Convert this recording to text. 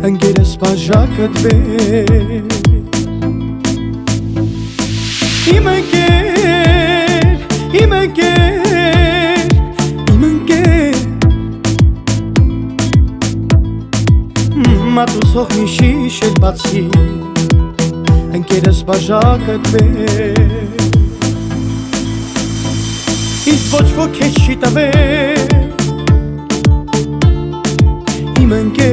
ընկերս բաժակդ վեր Իմ ընկեր, իմ ընկեր, իմ ընկեր Մատուցող մի շիշ էլ բացի ընկերս բաժակդ վեր Ինձ ոչ ոք քեզ չի տվել Իմ ընկեր